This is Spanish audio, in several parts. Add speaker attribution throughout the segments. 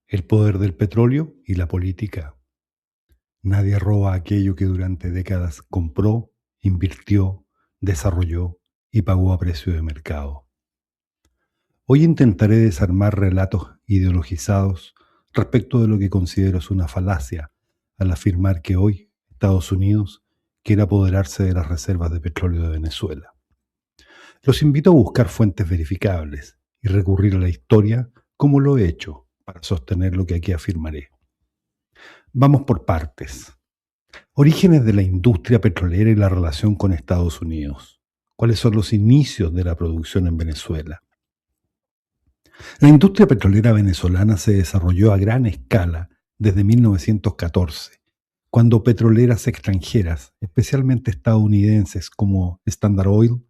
Speaker 1: El poder del petróleo y la política. Nadie roba aquello que durante décadas compró, invirtió, desarrolló y pagó a precio de mercado. Hoy intentaré desarmar relatos ideologizados respecto de lo que considero es una falacia al afirmar que hoy Estados Unidos quiere apoderarse de las reservas de petróleo de Venezuela. Los invito a buscar fuentes verificables y recurrir a la historia como lo he hecho para sostener lo que aquí afirmaré. Vamos por partes. Orígenes de la industria petrolera y la relación con Estados Unidos. ¿Cuáles son los inicios de la producción en Venezuela? La industria petrolera venezolana se desarrolló a gran escala desde 1914, cuando petroleras extranjeras, especialmente estadounidenses como Standard Oil,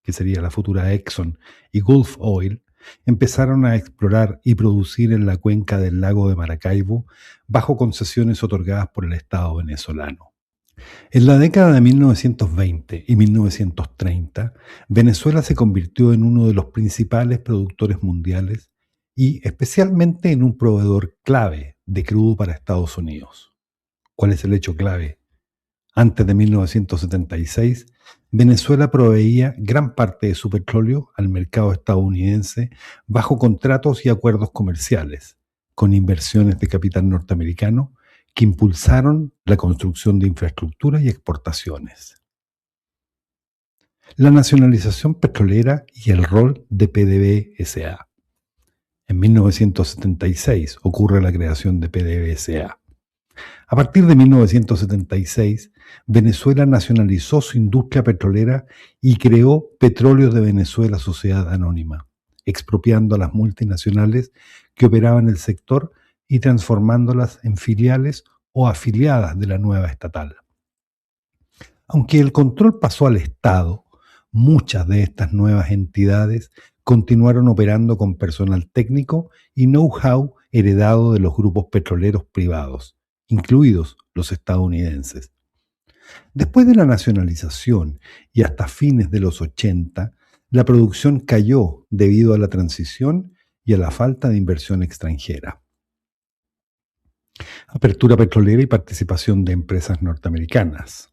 Speaker 1: que sería la futura Exxon, y Gulf Oil, empezaron a explorar y producir en la cuenca del lago de Maracaibo bajo concesiones otorgadas por el Estado venezolano. En la década de 1920 y 1930, Venezuela se convirtió en uno de los principales productores mundiales y especialmente en un proveedor clave de crudo para Estados Unidos. ¿Cuál es el hecho clave? Antes de 1976, Venezuela proveía gran parte de su petróleo al mercado estadounidense bajo contratos y acuerdos comerciales, con inversiones de capital norteamericano que impulsaron la construcción de infraestructura y exportaciones. La nacionalización petrolera y el rol de PDVSA. En 1976 ocurre la creación de PDVSA. A partir de 1976, Venezuela nacionalizó su industria petrolera y creó Petróleos de Venezuela Sociedad Anónima, expropiando a las multinacionales que operaban el sector y transformándolas en filiales o afiliadas de la nueva estatal. Aunque el control pasó al Estado, muchas de estas nuevas entidades continuaron operando con personal técnico y know-how heredado de los grupos petroleros privados, incluidos los estadounidenses. Después de la nacionalización y hasta fines de los 80, la producción cayó debido a la transición y a la falta de inversión extranjera. Apertura petrolera y participación de empresas norteamericanas.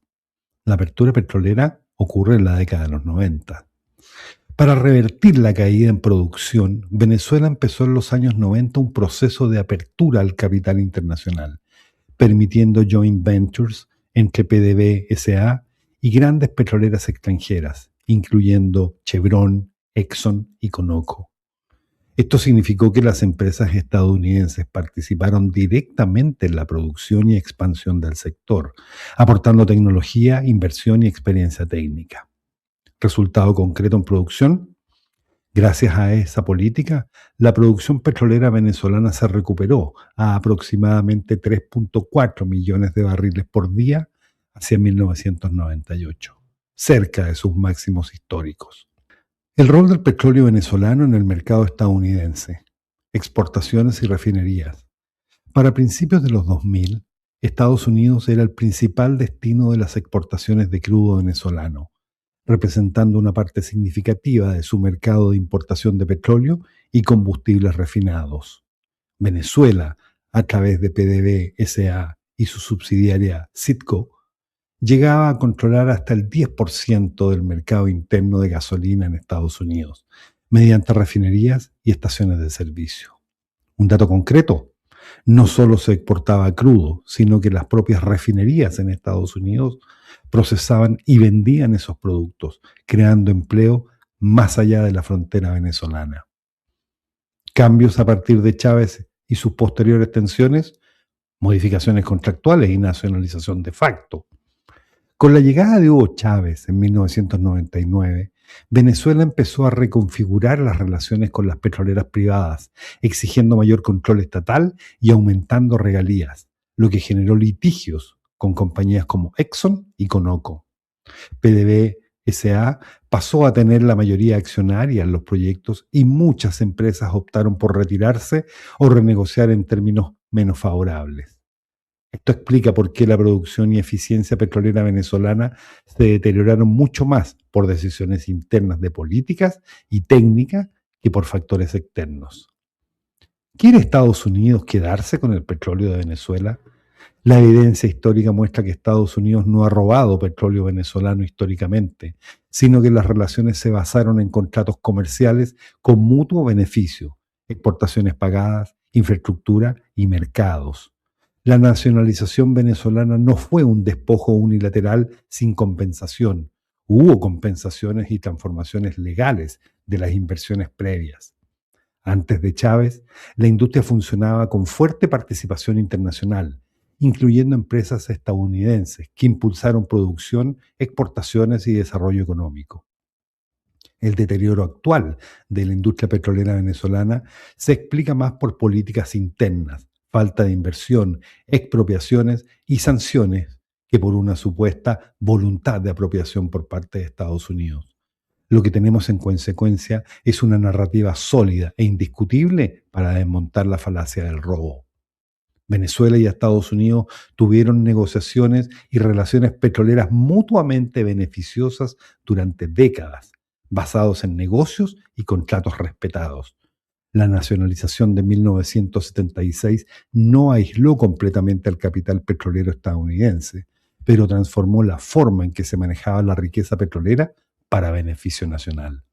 Speaker 1: La apertura petrolera ocurre en la década de los 90. Para revertir la caída en producción, Venezuela empezó en los años 90 un proceso de apertura al capital internacional, permitiendo joint ventures entre PDVSA y grandes petroleras extranjeras, incluyendo Chevron, Exxon y Conoco. Esto significó que las empresas estadounidenses participaron directamente en la producción y expansión del sector, aportando tecnología, inversión y experiencia técnica. Resultado concreto en producción: gracias a esa política, la producción petrolera venezolana se recuperó a aproximadamente 3.4 millones de barriles por día hacia 1998, cerca de sus máximos históricos. El rol del petróleo venezolano en el mercado estadounidense, exportaciones y refinerías. Para principios de los 2000, Estados Unidos era el principal destino de las exportaciones de crudo venezolano, representando una parte significativa de su mercado de importación de petróleo y combustibles refinados. Venezuela, a través de PDVSA y su subsidiaria Citgo, llegaba a controlar hasta el 10% del mercado interno de gasolina en Estados Unidos, mediante refinerías y estaciones de servicio. Un dato concreto: no solo se exportaba crudo, sino que las propias refinerías en Estados Unidos procesaban y vendían esos productos, creando empleo más allá de la frontera venezolana. Cambios a partir de Chávez y sus posteriores tensiones, modificaciones contractuales y nacionalización de facto. Con la llegada de Hugo Chávez en 1999, Venezuela empezó a reconfigurar las relaciones con las petroleras privadas, exigiendo mayor control estatal y aumentando regalías, lo que generó litigios con compañías como Exxon y Conoco. PDVSA pasó a tener la mayoría accionaria en los proyectos y muchas empresas optaron por retirarse o renegociar en términos menos favorables. Esto explica por qué la producción y eficiencia petrolera venezolana se deterioraron mucho más por decisiones internas de políticas y técnicas que por factores externos. ¿Quiere Estados Unidos quedarse con el petróleo de Venezuela? La evidencia histórica muestra que Estados Unidos no ha robado petróleo venezolano históricamente, sino que las relaciones se basaron en contratos comerciales con mutuo beneficio, exportaciones pagadas, infraestructura y mercados. La nacionalización venezolana no fue un despojo unilateral sin compensación. Hubo compensaciones y transformaciones legales de las inversiones previas. Antes de Chávez, la industria funcionaba con fuerte participación internacional, incluyendo empresas estadounidenses que impulsaron producción, exportaciones y desarrollo económico. El deterioro actual de la industria petrolera venezolana se explica más por políticas internas, falta de inversión, expropiaciones y sanciones que por una supuesta voluntad de apropiación por parte de Estados Unidos. Lo que tenemos en consecuencia es una narrativa sólida e indiscutible para desmontar la falacia del robo. Venezuela y Estados Unidos tuvieron negociaciones y relaciones petroleras mutuamente beneficiosas durante décadas, basados en negocios y contratos respetados. La nacionalización de 1976 no aisló completamente al capital petrolero estadounidense, pero transformó la forma en que se manejaba la riqueza petrolera para beneficio nacional.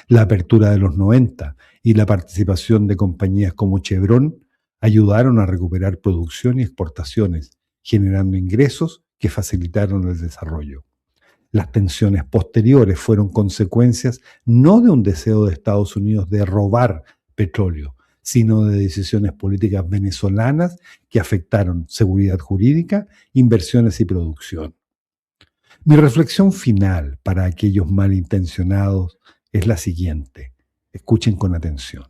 Speaker 1: La apertura de los 90 y la participación de compañías como Chevron ayudaron a recuperar producción y exportaciones, generando ingresos que facilitaron el desarrollo. Las tensiones posteriores fueron consecuencias no de un deseo de Estados Unidos de robar petróleo, sino de decisiones políticas venezolanas que afectaron seguridad jurídica, inversiones y producción. Mi reflexión final para aquellos malintencionados es la siguiente. Escuchen con atención.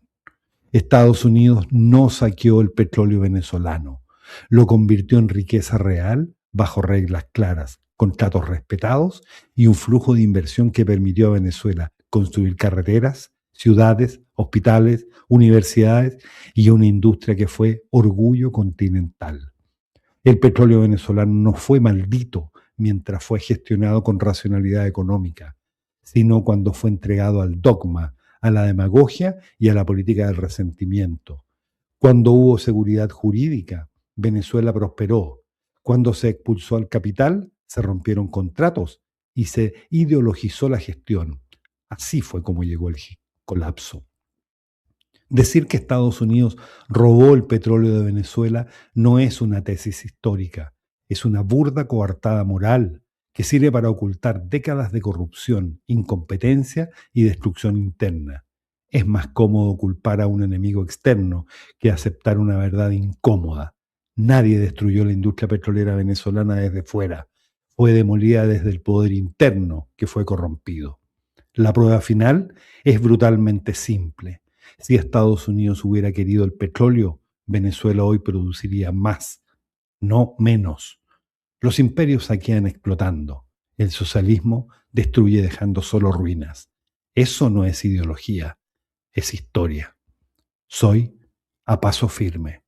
Speaker 1: Estados Unidos no saqueó el petróleo venezolano, lo convirtió en riqueza real bajo reglas claras, contratos respetados y un flujo de inversión que permitió a Venezuela construir carreteras, ciudades, hospitales, universidades y una industria que fue orgullo continental. El petróleo venezolano no fue maldito mientras fue gestionado con racionalidad económica, sino cuando fue entregado al dogma, a la demagogia y a la política del resentimiento. Cuando hubo seguridad jurídica, Venezuela prosperó. Cuando se expulsó al capital, se rompieron contratos y se ideologizó la gestión. Así fue como llegó el colapso. Decir que Estados Unidos robó el petróleo de Venezuela no es una tesis histórica, es una burda coartada moral que sirve para ocultar décadas de corrupción, incompetencia y destrucción interna. Es más cómodo culpar a un enemigo externo que aceptar una verdad incómoda. Nadie destruyó la industria petrolera venezolana desde fuera, fue demolida desde el poder interno que fue corrompido. La prueba final es brutalmente simple. Si Estados Unidos hubiera querido el petróleo, Venezuela hoy produciría más, no menos. Los imperios saquean explotando. El socialismo destruye dejando solo ruinas. Eso no es ideología, es historia. Soy a paso firme.